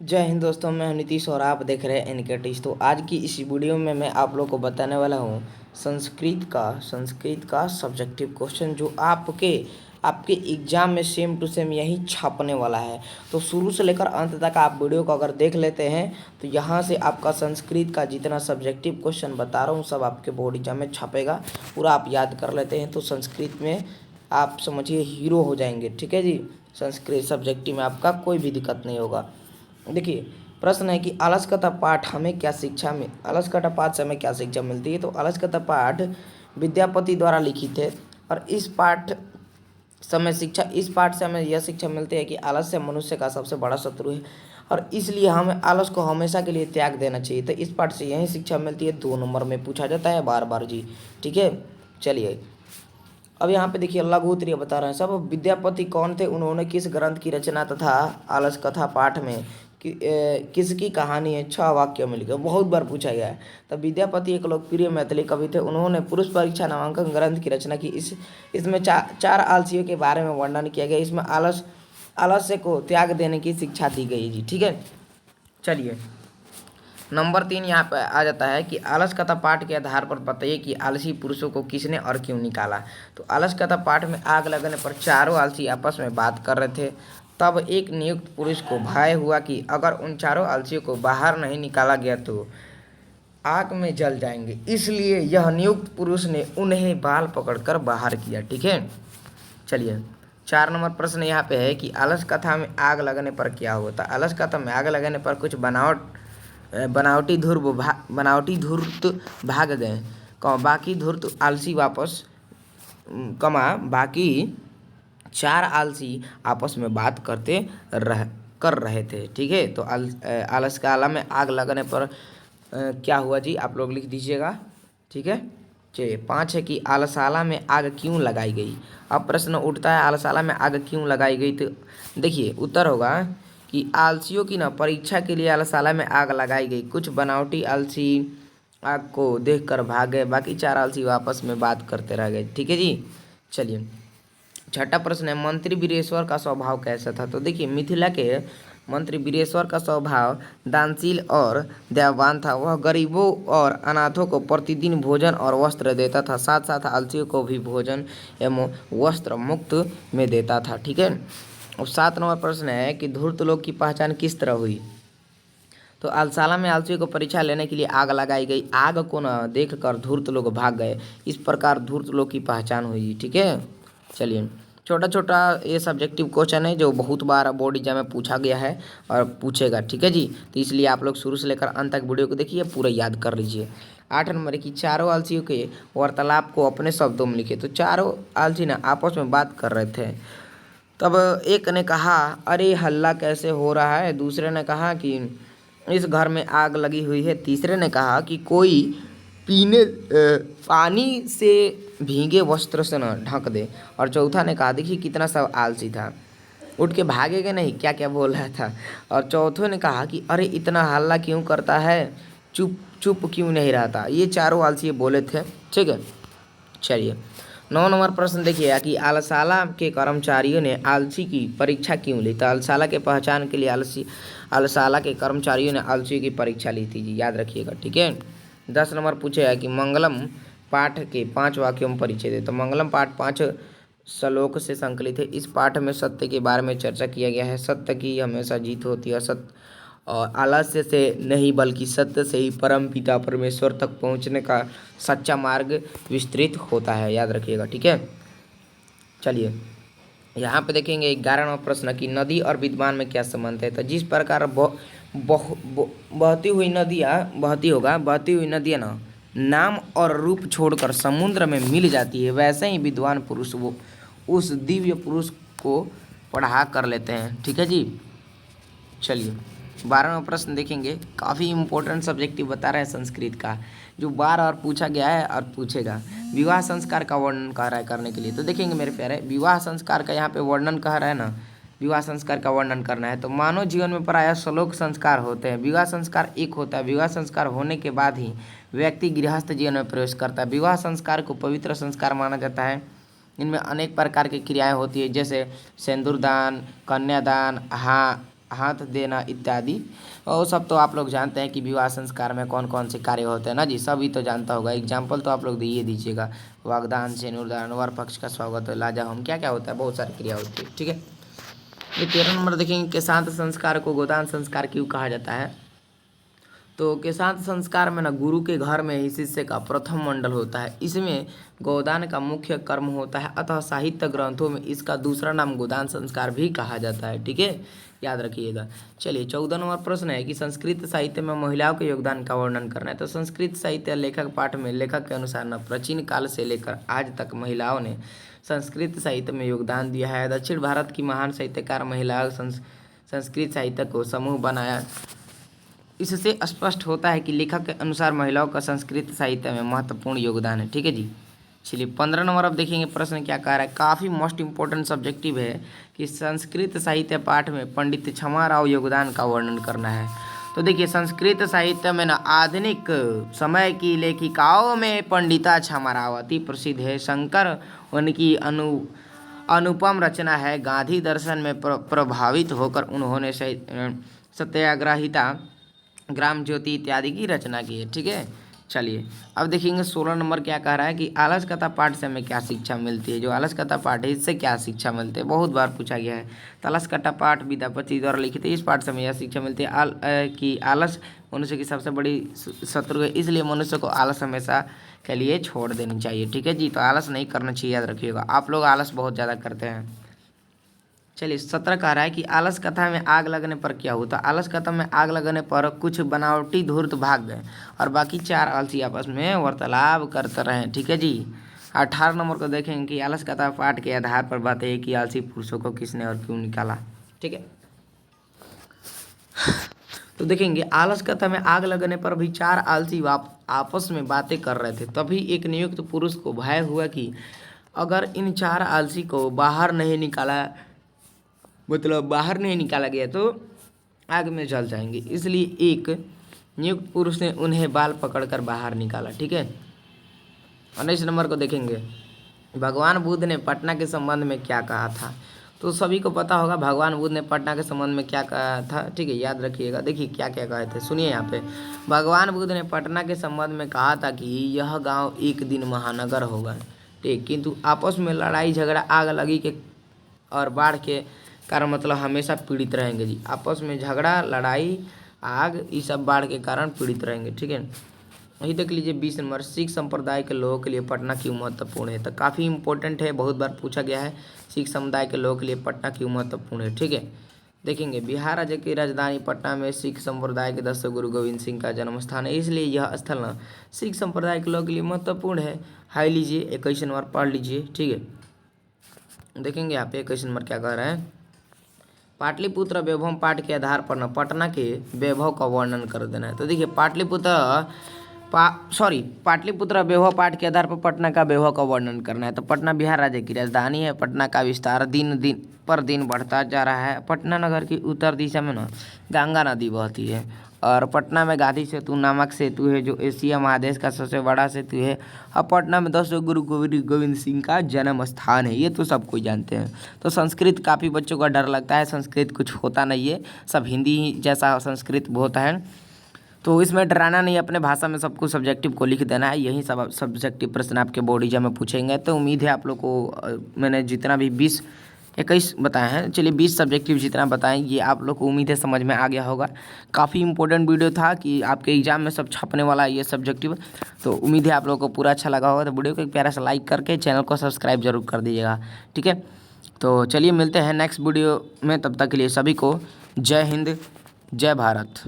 जय हिंद दोस्तों, मैं हूं नीतीश और आप देख रहे हैं एनकेटीज। तो आज की इस वीडियो में मैं आप लोग को बताने वाला हूं संस्कृत का सब्जेक्टिव क्वेश्चन जो आपके एग्जाम में सेम टू सेम यही छापने वाला है। तो शुरू से लेकर अंत तक आप वीडियो को अगर देख लेते हैं तो यहाँ से आपका संस्कृत का जितना सब्जेक्टिव क्वेश्चन बता रहा हूँ सब आपके बोर्ड एग्जाम में छपेगा। पूरा आप याद कर लेते हैं तो संस्कृत में आप समझिए हीरो हो जाएंगे। ठीक है जी, संस्कृत सब्जेक्टिव में आपका कोई भी दिक्कत नहीं होगा। देखिए, प्रश्न है कि अलसकता पाठ हमें क्या शिक्षा में अलसकता पाठ से हमें क्या शिक्षा मिलती है। तो अलसकता पाठ विद्यापति द्वारा लिखित है और इस पाठ से हमें यह शिक्षा मिलती है कि आलस्य मनुष्य का सबसे बड़ा शत्रु है और इसलिए हमें आलस को हमेशा के लिए त्याग देना चाहिए। तो इस पाठ से यही शिक्षा मिलती है। 2 नंबर में पूछा जाता है बार बार जी। ठीक है, चलिए अब यहाँ पे देखिए लघु उत्तरीय बता रहे हैं सब। विद्यापति कौन थे, उन्होंने किस ग्रंथ की रचना तथा आलस कथा पाठ में किसकी कहानी है 6 वाक्यों में लिखे। बहुत बार पूछा गया है। तब विद्यापति एक लोकप्रिय मैथिली कवि थे। उन्होंने पुरुष परीक्षा नामांकन ग्रंथ की रचना की। इसमें चार आलसियों के बारे में वर्णन किया गया। इसमें आलस्य को त्याग देने की शिक्षा दी गई जी। ठीक है, चलिए नंबर 3 यहाँ पर आ जाता है कि आलस कथा पाठ के आधार पर बताइए कि आलसी पुरुषों को किसने और क्यों निकाला। तो आलस कथा पाठ में आग लगने पर चारों आलसी आपस में बात कर रहे थे। तब एक नियुक्त पुरुष को भय हुआ कि अगर उन चारों आलसियों को बाहर नहीं निकाला गया तो आग में जल जाएंगे। इसलिए यह नियुक्त पुरुष ने उन्हें बाल पकड़कर बाहर किया। ठीक है, चलिए 4 नंबर प्रश्न यहाँ पे है कि आलस कथा में आग लगने पर क्या होता। आलस कथा में आग लगने पर कुछ बनावटी धूर्त भाग गए, बाकी धूर्त आलसी वापस बाकी 4 आलसी आपस में बात कर रहे थे। ठीक है, तो आलस काला में आग लगने पर क्या हुआ जी, आप लोग लिख दीजिएगा। ठीक है, चलिए 5 है कि आलसाला में आग क्यों लगाई गई। अब प्रश्न उठता है आलसाला में आग क्यों लगाई गई। तो देखिए उत्तर होगा कि आलसियों की ना परीक्षा के लिए आलसाला में आग लगाई गई। कुछ बनावटी आलसी आग को देखकर भाग गए, बाकी 4 आलसी आपस में बात करते रह गए। ठीक है जी, चलिए 6ठा प्रश्न है मंत्री वीरेश्वर का स्वभाव कैसा था। तो देखिए मिथिला के मंत्री वीरेश्वर का स्वभाव दानशील और दयावान था। वह गरीबों और अनाथों को प्रतिदिन भोजन और वस्त्र देता था, साथ साथ आलसियों को भी भोजन एवं वस्त्र मुक्त में देता था। ठीक है, अब 7 नंबर प्रश्न है कि धूर्त लोग की पहचान किस तरह हुई। तो आलसाला में आलसियों को परीक्षा लेने के लिए आग लगाई गई। आग को न देख कर धूर्त लोग भाग गए। इस प्रकार धूर्त लोग की पहचान हुई। ठीक है, चलिए छोटा छोटा ये सब्जेक्टिव क्वेश्चन है जो बहुत बार बोर्ड एग्जाम में पूछा गया है और पूछेगा। ठीक है जी, तो इसलिए आप लोग शुरू से लेकर अंत तक वीडियो को देखिए, पूरा याद कर लीजिए। 8 नंबर की चारों आलसियों के वार्तालाप को अपने शब्दों में लिखे। तो चारों आलसी ना आपस में बात कर रहे थे। तब एक ने कहा अरे हल्ला कैसे हो रहा है। दूसरे ने कहा कि इस घर में आग लगी हुई है। तीसरे ने कहा कि कोई पानी से भीगे वस्त्र से न ढक दे। और चौथा ने कहा देखिए कितना सब आलसी था, उठ के भागेगा नहीं, क्या क्या बोल रहा था। और चौथे ने कहा कि अरे इतना हल्ला क्यों करता है, चुप चुप क्यों नहीं रहता। ये चारों आलसी बोले थे। ठीक है, चलिए 9 नंबर प्रश्न देखिए कि आलसाला के कर्मचारियों ने आलसी की परीक्षा क्यों ली। तो आलसाला के पहचान के लिए आलसाला के कर्मचारियों ने आलसी की परीक्षा ली थी जी, याद रखिएगा। ठीक है, 10 नंबर पूछेगा कि मंगलम पाठ के 5 वाक्यों में परिचय दे। तो मंगलम पाठ 5 श्लोक से संकलित है। इस पाठ में सत्य के बारे में चर्चा किया गया है। सत्य की हमेशा जीत होती है। सत्य और आलस्य से नहीं बल्कि सत्य से ही परम पिता परमेश्वर तक पहुंचने का सच्चा मार्ग विस्तृत होता है, याद रखिएगा। ठीक है, चलिए यहाँ पे देखेंगे 11वां प्रश्न कि नदी और विद्वान में क्या संबंध है। तो जिस प्रकार बहती हुई नदियाँ ना नाम और रूप छोड़कर समुद्र में मिल जाती है, वैसे ही विद्वान पुरुष वो उस दिव्य पुरुष को पढ़ा कर लेते हैं। ठीक है जी, चलिए 12वां प्रश्न देखेंगे। काफ़ी इंपॉर्टेंट सब्जेक्टिव बता रहे हैं संस्कृत का, जो बार बार पूछा गया है और पूछेगा। विवाह संस्कार का वर्णन कह रहा है करने के लिए। तो देखेंगे मेरे प्यारे, विवाह संस्कार का यहाँ पे वर्णन कह रहा है ना, विवाह संस्कार का वर्णन करना है। तो मानव जीवन में प्रायः श्लोक संस्कार होते हैं। विवाह संस्कार एक होता है। विवाह संस्कार होने के बाद ही व्यक्ति गृहस्थ जीवन में प्रवेश करता है। विवाह संस्कार को पवित्र संस्कार माना जाता है। इनमें अनेक प्रकार की क्रियाएं होती है, जैसे सिंदूरदान, कन्यादान, हाथ देना इत्यादि। और सब तो आप लोग जानते हैं कि विवाह संस्कार में कौन कौन से कार्य होते हैं ना जी, सभी तो जानता होगा। एग्जाम्पल तो आप लोग दिए दीजिएगा, वागदान, सिंदूरदान, वर पक्ष का स्वागत, लाजा होम, क्या क्या होता है, बहुत सारी क्रिया होती है। ठीक है, ये 13 नंबर देखेंगे, केशांत संस्कार को गोदान संस्कार क्यों कहा जाता है। तो केशांत संस्कार में ना गुरु के घर में ही शिष्य का प्रथम मंडल होता है, इसमें गोदान का मुख्य कर्म होता है, अतः साहित्य ग्रंथों में इसका दूसरा नाम गोदान संस्कार भी कहा जाता है। ठीक है, याद रखिएगा। चलिए 14 नंबर प्रश्न है कि संस्कृत साहित्य में महिलाओं के योगदान का वर्णन करना है। तो संस्कृत साहित्य लेखक पाठ में लेखक के अनुसार न प्राचीन काल से लेकर आज तक महिलाओं ने संस्कृत साहित्य में योगदान दिया है। दक्षिण भारत की महान साहित्यकार महिलाओं संस्कृत साहित्य को समूह बनाया। इससे स्पष्ट होता है कि लेखक के अनुसार महिलाओं का संस्कृत साहित्य में महत्वपूर्ण योगदान है। ठीक है जी। चलिए 15 नंबर अब देखेंगे प्रश्न क्या कह रहा है, काफ़ी मोस्ट इंपॉर्टेंट सब्जेक्टिव है कि संस्कृत साहित्य पाठ में पंडित क्षमा राव योगदान का वर्णन करना है। तो देखिए संस्कृत साहित्य में ना आधुनिक समय की लेखिकाओं में पंडिता क्षमा राव अति प्रसिद्ध है। शंकर उनकी अनुपम रचना है। गांधी दर्शन में प्रभावित होकर उन्होंने सत्याग्रहिता, ग्राम ज्योति इत्यादि की रचना की है। ठीक है, चलिए अब देखेंगे 16 नंबर क्या कह रहा है कि आलस कथा पाठ से हमें क्या शिक्षा मिलती है। जो आलस कथा पाठ है इससे क्या शिक्षा मिलती है, बहुत बार पूछा गया है। तो आलस कथा पाठ विद्यापति द्वारा लिखित है। इस पाठ से हमें यह शिक्षा मिलती है कि आलस मनुष्य की सबसे बड़ी शत्रु है, इसलिए मनुष्य को आलस हमेशा के लिए छोड़ देनी चाहिए। ठीक है जी, तो आलस नहीं करना चाहिए, याद रखिएगा। आप लोग आलस बहुत ज़्यादा करते हैं। चलिए 17 कह रहा है कि आलस कथा में आग लगने पर क्या हुआ। तो आलस कथा में आग लगने पर कुछ बनावटी धूर्त भाग गए और बाकी 4 आलसी आपस में वार्तालाप करते रहे। ठीक है जी। 18 नंबर को देखेंगे कि आलस कथा पाठ के आधार पर बात है कि आलसी पुरुषों को किसने और क्यों निकाला। ठीक है, तो देखेंगे आलस कथा में आग लगने पर भी 4 आलसी आपस में बातें कर रहे थे। तभी एक नियुक्त पुरुष को भय हुआ कि अगर इन 4 आलसी को बाहर नहीं निकाला गया तो आग में जल जाएंगे। इसलिए एक नियुक्त पुरुष ने उन्हें बाल पकड़कर बाहर निकाला। ठीक है, 19 नंबर को देखेंगे, भगवान बुद्ध ने पटना के संबंध में क्या कहा था। तो सभी को पता होगा भगवान बुद्ध ने पटना के संबंध में क्या कहा था। ठीक है, याद रखिएगा। देखिए क्या क्या कहे थे, सुनिए यहाँ पे। भगवान बुद्ध ने पटना के संबंध में कहा था कि यह गाँव एक दिन महानगर होगा। ठीक, किंतु आपस में लड़ाई झगड़ा, आग लगी के और बाढ़ के कारण मतलब हमेशा पीड़ित रहेंगे जी। आपस में झगड़ा, लड़ाई, आग, ये सब बाढ़ के कारण पीड़ित रहेंगे। ठीक है, वही देख लीजिए 20 नंबर, सिख संप्रदाय के लोगों के लिए पटना क्यों महत्वपूर्ण है। तो काफ़ी इंपॉर्टेंट है, बहुत बार पूछा गया है, सिख समुदाय के लोगों के लिए पटना क्यों महत्वपूर्ण है। ठीक है, देखेंगे बिहार राज्य की राजधानी पटना में सिख संप्रदाय के 10 गुरु गोविंद सिंह का जन्म स्थान है, इसलिए यह स्थल ना सिख संप्रदाय के लोगों के लिए महत्वपूर्ण है। हाई लीजिए 21 नंबर पढ़ लीजिए। ठीक है, देखेंगे यहाँ पे 21 नंबर क्या कह रहे हैं, पाटलिपुत्र वैभव पाठ के आधार पर न पटना के वैभव का वर्णन कर देना है। तो देखिए पाटलिपुत्र वैभव पाठ के आधार पर पटना का वैभव का वर्णन करना है। तो पटना बिहार राज्य की राजधानी है। पटना का विस्तार दिन पर दिन बढ़ता जा रहा है। पटना नगर की उत्तर दिशा में ना गंगा नदी बहती है और पटना में गांधी सेतु नामक सेतु है जो एशिया महादेश का सबसे बड़ा सेतु है। और पटना में 10 गुरु गोविंद सिंह का जन्म स्थान है, ये तो सब कोई जानते हैं। तो संस्कृत काफ़ी बच्चों का डर लगता है, संस्कृत कुछ होता नहीं है, सब हिंदी जैसा संस्कृत होता है। तो इसमें डराना नहीं, अपने भाषा में सब कुछ सब्जेक्टिव को लिख देना है। यही सब सब्जेक्टिव प्रश्न आपके बोर्ड एग्जाम में पूछेंगे। तो उम्मीद है आप लोग को मैंने जितना भी 21 बताए हैं, चलिए 20 सब्जेक्टिव जितना बताएं, ये आप लोग को उम्मीद है समझ में आ गया होगा। काफ़ी इंपॉर्टेंट वीडियो था कि आपके एग्जाम में सब छपने वाला है ये सब्जेक्टिव। तो उम्मीद है आप लोगों को पूरा अच्छा लगा होगा। तो वीडियो को एक प्यारा सा लाइक करके चैनल को सब्सक्राइब जरूर कर दीजिएगा। ठीक है, तो चलिए मिलते हैं नेक्स्ट वीडियो में, तब तक के लिए सभी को जय हिंद, जय भारत।